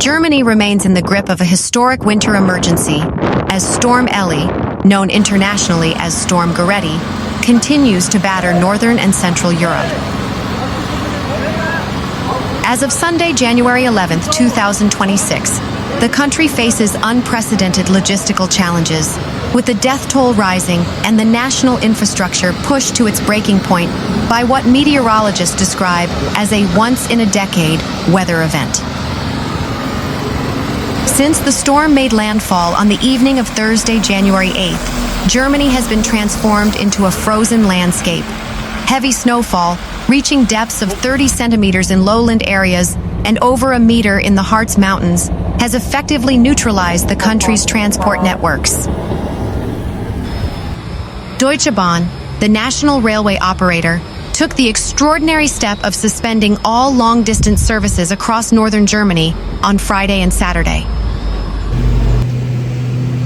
Germany remains in the grip of a historic winter emergency as Storm Elli, known internationally as Storm Goretti, continues to batter northern and central Europe. As of Sunday, January 11, 2026, the country faces unprecedented logistical challenges, with the death toll rising and the national infrastructure pushed to its breaking point by what meteorologists describe as a once-in-a-decade weather event. Since the storm made landfall on the evening of Thursday, January 8th, Germany has been transformed into a frozen landscape. Heavy snowfall, reaching depths of 30 centimeters in lowland areas and over a meter in the Harz Mountains, has effectively neutralized the country's transport networks. Deutsche Bahn, the national railway operator, took the extraordinary step of suspending all long-distance services across northern Germany on Friday and Saturday.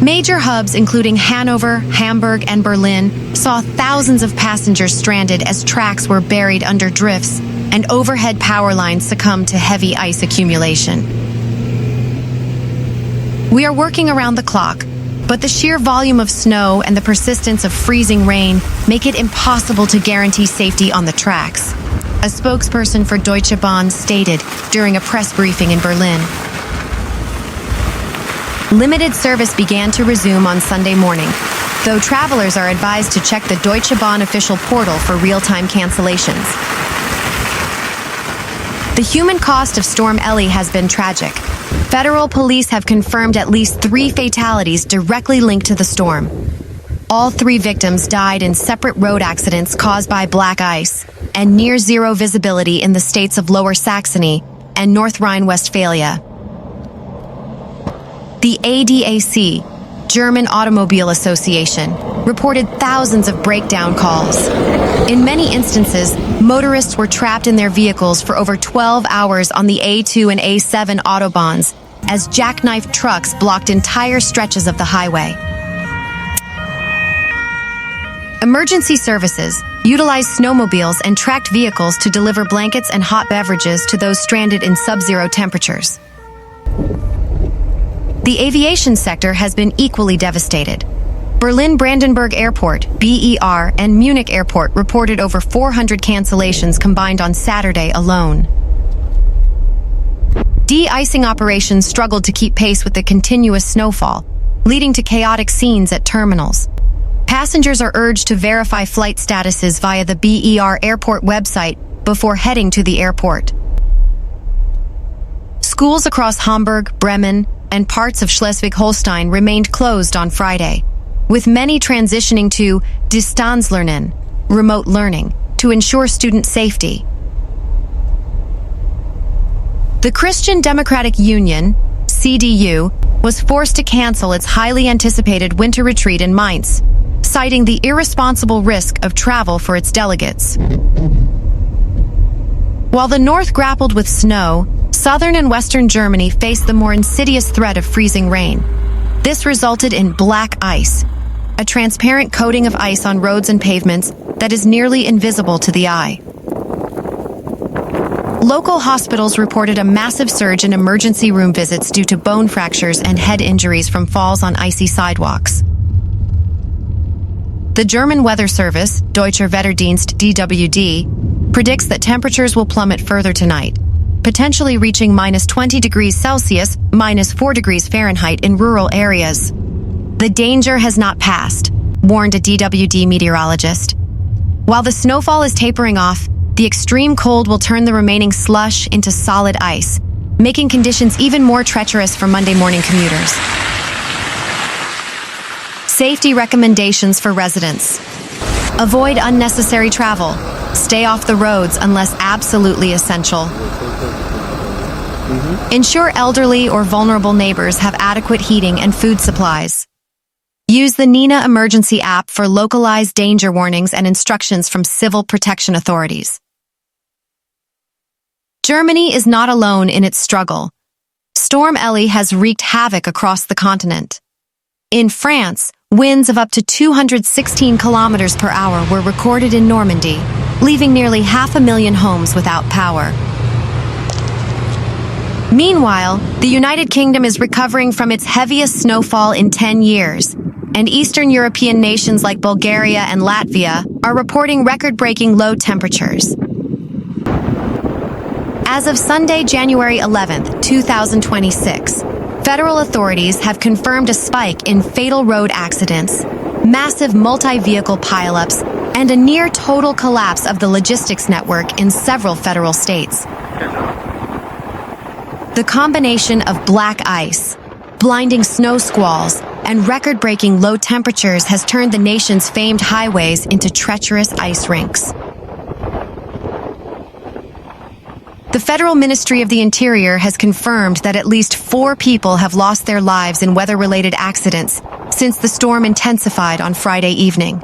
Major hubs including Hanover, Hamburg, and Berlin saw thousands of passengers stranded as tracks were buried under drifts and overhead power lines succumbed to heavy ice accumulation. We are working around the clock, but the sheer volume of snow and the persistence of freezing rain make it impossible to guarantee safety on the tracks, a spokesperson for Deutsche Bahn stated during a press briefing in Berlin. Limited service began to resume on Sunday morning, though travelers are advised to check the Deutsche Bahn official portal for real-time cancellations. The human cost of Storm Elli has been tragic. Federal police have confirmed at least 3 fatalities directly linked to the storm. All 3 victims died in separate road accidents caused by black ice and near-zero visibility in the states of Lower Saxony and North Rhine-Westphalia. The ADAC, German Automobile Association, reported thousands of breakdown calls. In many instances, motorists were trapped in their vehicles for over 12 hours on the A2 and A7 Autobahns as jackknife trucks blocked entire stretches of the highway. Emergency services utilized snowmobiles and tracked vehicles to deliver blankets and hot beverages to those stranded in sub-zero temperatures. The aviation sector has been equally devastated. Berlin-Brandenburg Airport, BER, and Munich Airport reported over 400 cancellations combined on Saturday alone. De-icing operations struggled to keep pace with the continuous snowfall, leading to chaotic scenes at terminals. Passengers are urged to verify flight statuses via the BER airport website before heading to the airport. Schools across Hamburg, Bremen, and parts of Schleswig-Holstein remained closed on Friday, with many transitioning to Distanzlernen, remote learning, to ensure student safety. The Christian Democratic Union, CDU, was forced to cancel its highly anticipated winter retreat in Mainz, citing the irresponsible risk of travel for its delegates. While the north grappled with snow, southern and western Germany faced the more insidious threat of freezing rain. This resulted in black ice, a transparent coating of ice on roads and pavements that is nearly invisible to the eye. Local hospitals reported a massive surge in emergency room visits due to bone fractures and head injuries from falls on icy sidewalks. The German Weather Service, Deutscher Wetterdienst DWD, predicts that temperatures will plummet further tonight, potentially reaching -20 degrees Celsius, -4 degrees Fahrenheit in rural areas. The danger has not passed, warned a DWD meteorologist. While the snowfall is tapering off, the extreme cold will turn the remaining slush into solid ice, making conditions even more treacherous for Monday morning commuters. Safety recommendations for residents. Avoid unnecessary travel. Stay off the roads unless absolutely essential. Ensure elderly or vulnerable neighbors have adequate heating and food supplies. Use the Nina emergency app for localized danger warnings and instructions from civil protection authorities. Germany is not alone in its struggle. Storm Elli has wreaked havoc across the continent. In France, winds of up to 216 kilometers per hour were recorded in Normandy, leaving nearly 500,000 homes without power. Meanwhile, the United Kingdom is recovering from its heaviest snowfall in 10 years, and Eastern European nations like Bulgaria and Latvia are reporting record-breaking low temperatures. As of Sunday, January 11, 2026, federal authorities have confirmed a spike in fatal road accidents, massive multi-vehicle pileups, and a near-total collapse of the logistics network in several federal states. The combination of black ice, blinding snow squalls, and record-breaking low temperatures has turned the nation's famed highways into treacherous ice rinks. The Federal Ministry of the Interior has confirmed that at least 4 people have lost their lives in weather-related accidents since the storm intensified on Friday evening.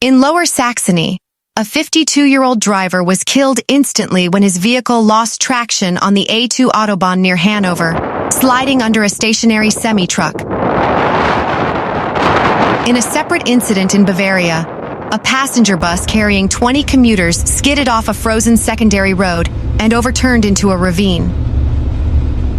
In Lower Saxony, a 52-year-old driver was killed instantly when his vehicle lost traction on the A2 Autobahn near Hanover, sliding under a stationary semi-truck. In a separate incident in Bavaria, a passenger bus carrying 20 commuters skidded off a frozen secondary road and overturned into a ravine.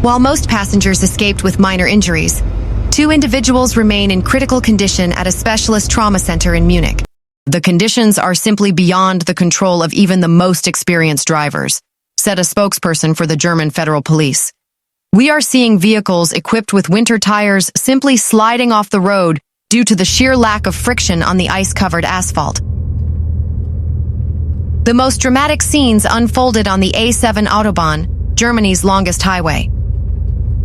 While most passengers escaped with minor injuries, 2 individuals remain in critical condition at a specialist trauma center in Munich. The conditions are simply beyond the control of even the most experienced drivers, said a spokesperson for the German Federal Police. We are seeing vehicles equipped with winter tires simply sliding off the road due to the sheer lack of friction on the ice-covered asphalt. The most dramatic scenes unfolded on the A7 Autobahn, Germany's longest highway.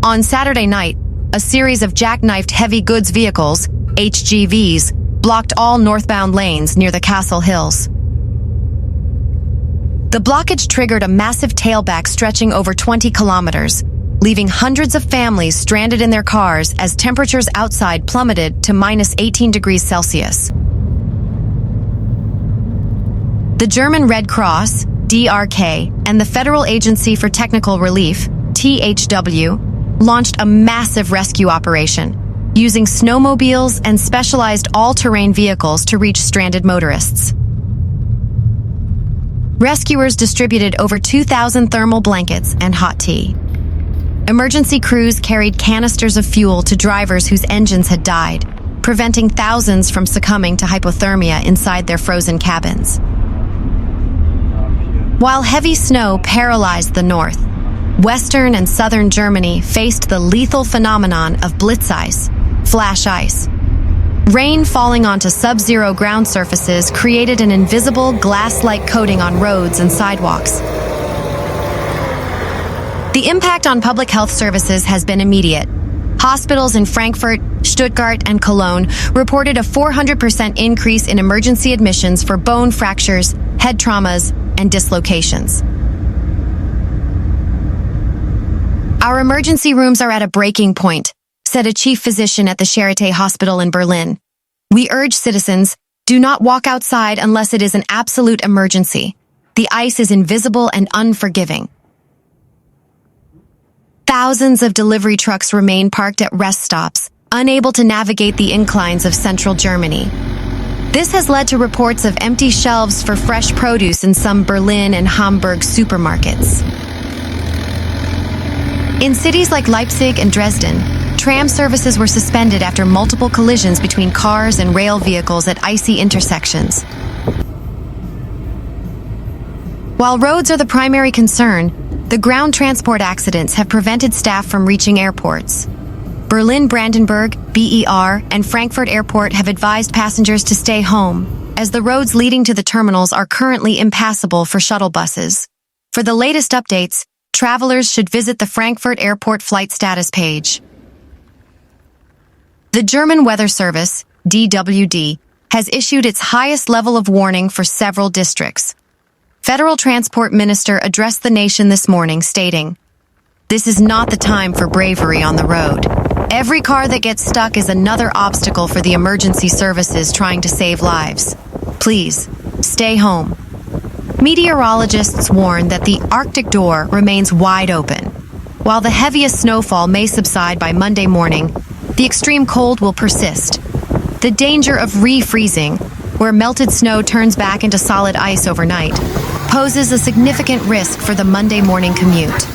On Saturday night, a series of jackknifed heavy goods vehicles, HGVs, blocked all northbound lanes near the Castle Hills. The blockage triggered a massive tailback stretching over 20 kilometers, leaving hundreds of families stranded in their cars as temperatures outside plummeted to minus 18 degrees Celsius. The German Red Cross, DRK, and the Federal Agency for Technical Relief, THW, launched a massive rescue operation, using snowmobiles and specialized all-terrain vehicles to reach stranded motorists. Rescuers distributed over 2,000 thermal blankets and hot tea. Emergency crews carried canisters of fuel to drivers whose engines had died, preventing thousands from succumbing to hypothermia inside their frozen cabins. While heavy snow paralyzed the north, western and southern Germany faced the lethal phenomenon of Blitzeis, flash ice. Rain falling onto sub-zero ground surfaces created an invisible glass-like coating on roads and sidewalks. The impact on public health services has been immediate. Hospitals in Frankfurt, Stuttgart, and Cologne reported a 400% increase in emergency admissions for bone fractures, head traumas, and dislocations. Our emergency rooms are at a breaking point, said a chief physician at the Charité Hospital in Berlin. We urge citizens, do not walk outside unless it is an absolute emergency. The ice is invisible and unforgiving. Thousands of delivery trucks remain parked at rest stops, unable to navigate the inclines of central Germany. This has led to reports of empty shelves for fresh produce in some Berlin and Hamburg supermarkets. In cities like Leipzig and Dresden, tram services were suspended after multiple collisions between cars and rail vehicles at icy intersections. While roads are the primary concern, the ground transport accidents have prevented staff from reaching airports. Berlin Brandenburg, BER, and Frankfurt Airport have advised passengers to stay home, as the roads leading to the terminals are currently impassable for shuttle buses. For the latest updates, travelers should visit the Frankfurt Airport flight status page. The German Weather Service, DWD, has issued its highest level of warning for several districts. Federal Transport Minister addressed the nation this morning, stating, "This is not the time for bravery on the road. Every car that gets stuck is another obstacle for the emergency services trying to save lives. Please, stay home." Meteorologists warn that the Arctic door remains wide open. While the heaviest snowfall may subside by Monday morning, the extreme cold will persist. The danger of refreezing, where melted snow turns back into solid ice overnight, poses a significant risk for the Monday morning commute.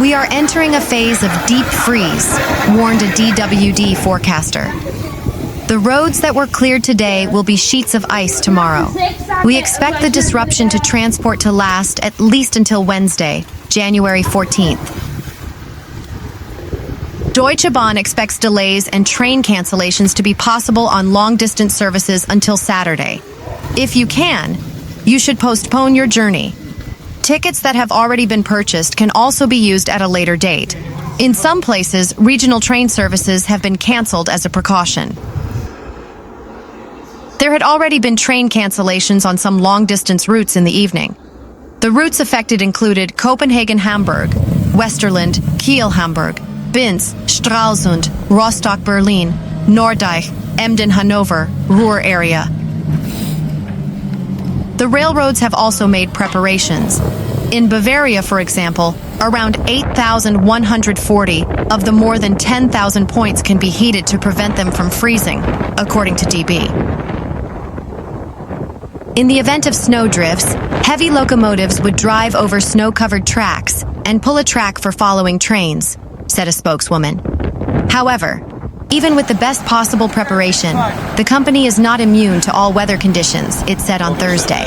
We are entering a phase of deep freeze, warned a DWD forecaster. The roads that were cleared today will be sheets of ice tomorrow. We expect the disruption to transport to last at least until Wednesday, January 14th. Deutsche Bahn expects delays and train cancellations to be possible on long-distance services until Saturday. If you can, you should postpone your journey. Tickets that have already been purchased can also be used at a later date. In some places, regional train services have been canceled as a precaution. There had already been train cancellations on some long-distance routes in the evening. The routes affected included Copenhagen-Hamburg, Westerland, Kiel-Hamburg, Binz, Stralsund, Rostock-Berlin, Norddeich, Emden-Hannover, Ruhr area. The railroads have also made preparations. In Bavaria, for example, around 8,140 of the more than 10,000 points can be heated to prevent them from freezing, according to DB. In the event of snowdrifts, heavy locomotives would drive over snow-covered tracks and pull a track for following trains, said a spokeswoman. However, even with the best possible preparation, the company is not immune to all weather conditions, it said on Thursday.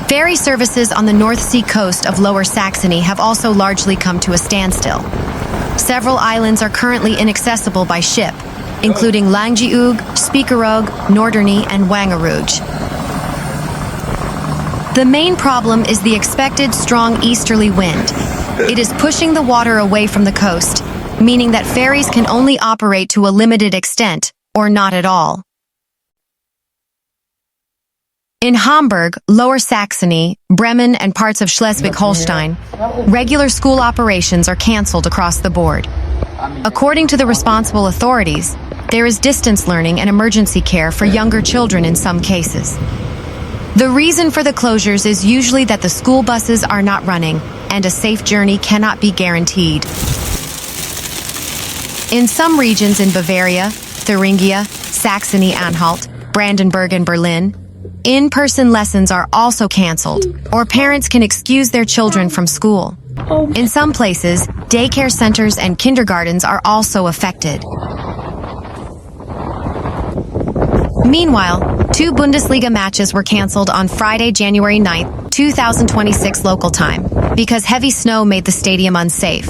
Ferry services on the North Sea coast of Lower Saxony have also largely come to a standstill. Several islands are currently inaccessible by ship, including Langjeug, Spiekeroog, Noordernie, and Wangerooge. The main problem is the expected strong easterly wind. It is pushing the water away from the coast, meaning that ferries can only operate to a limited extent, or not at all. In Hamburg, Lower Saxony, Bremen, and parts of Schleswig-Holstein, regular school operations are cancelled across the board. According to the responsible authorities, there is distance learning and emergency care for younger children in some cases. The reason for the closures is usually that the school buses are not running and a safe journey cannot be guaranteed. In some regions in Bavaria, Thuringia, Saxony-Anhalt, Brandenburg, and Berlin, in-person lessons are also cancelled, or parents can excuse their children from school. In some places, daycare centers and kindergartens are also affected. Meanwhile, 2 Bundesliga matches were cancelled on Friday, January 9, 2026 local time, because heavy snow made the stadium unsafe.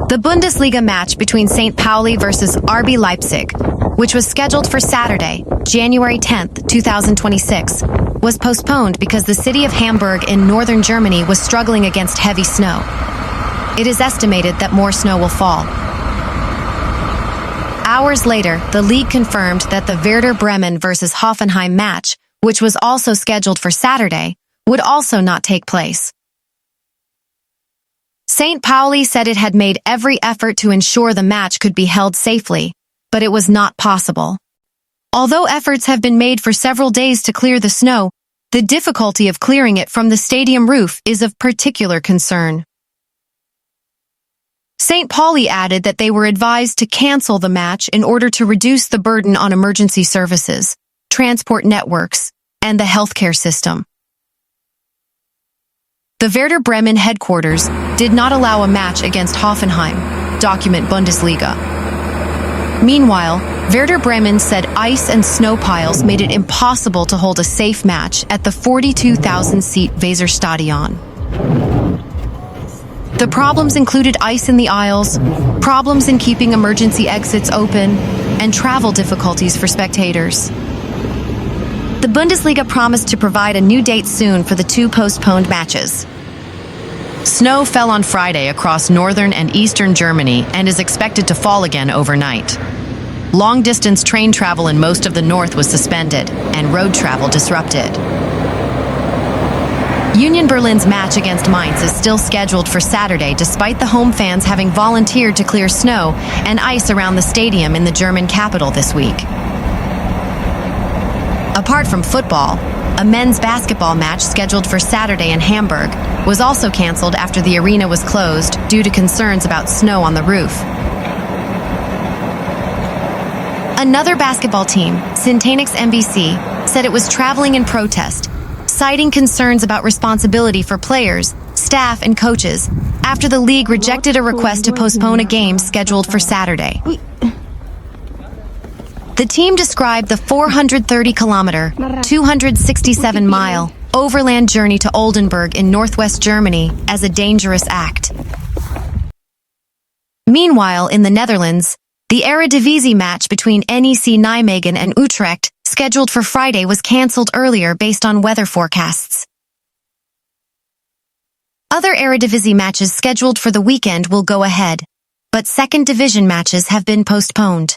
The Bundesliga match between St. Pauli versus RB Leipzig, which was scheduled for Saturday, January 10, 2026, was postponed because the city of Hamburg in northern Germany was struggling against heavy snow. It is estimated that more snow will fall. Hours later, the league confirmed that the Werder Bremen versus Hoffenheim match, which was also scheduled for Saturday, would also not take place. St. Pauli said it had made every effort to ensure the match could be held safely, but it was not possible. Although efforts have been made for several days to clear the snow, the difficulty of clearing it from the stadium roof is of particular concern. St. Pauli added that they were advised to cancel the match in order to reduce the burden on emergency services, transport networks, and the healthcare system. The Werder Bremen headquarters did not allow a match against Hoffenheim, document Bundesliga. Meanwhile, Werder Bremen said ice and snow piles made it impossible to hold a safe match at the 42,000-seat Weserstadion. The problems included ice in the aisles, problems in keeping emergency exits open, and travel difficulties for spectators. The Bundesliga promised to provide a new date soon for the 2 postponed matches. Snow fell on Friday across northern and eastern Germany and is expected to fall again overnight. Long-distance train travel in most of the north was suspended, and road travel disrupted. Union Berlin's match against Mainz is still scheduled for Saturday despite the home fans having volunteered to clear snow and ice around the stadium in the German capital this week. Apart from football, a men's basketball match scheduled for Saturday in Hamburg was also canceled after the arena was closed due to concerns about snow on the roof. Another basketball team, Syntanix MBC, said it was traveling in protest, citing concerns about responsibility for players, staff, and coaches after the league rejected a request to postpone a game scheduled for Saturday. The team described the 430-kilometer, 267-mile overland journey to Oldenburg in northwest Germany as a dangerous act. Meanwhile, in the Netherlands, the Eredivisie match between NEC Nijmegen and Utrecht, scheduled for Friday, was cancelled earlier based on weather forecasts. Other Eredivisie matches scheduled for the weekend will go ahead, but second division matches have been postponed.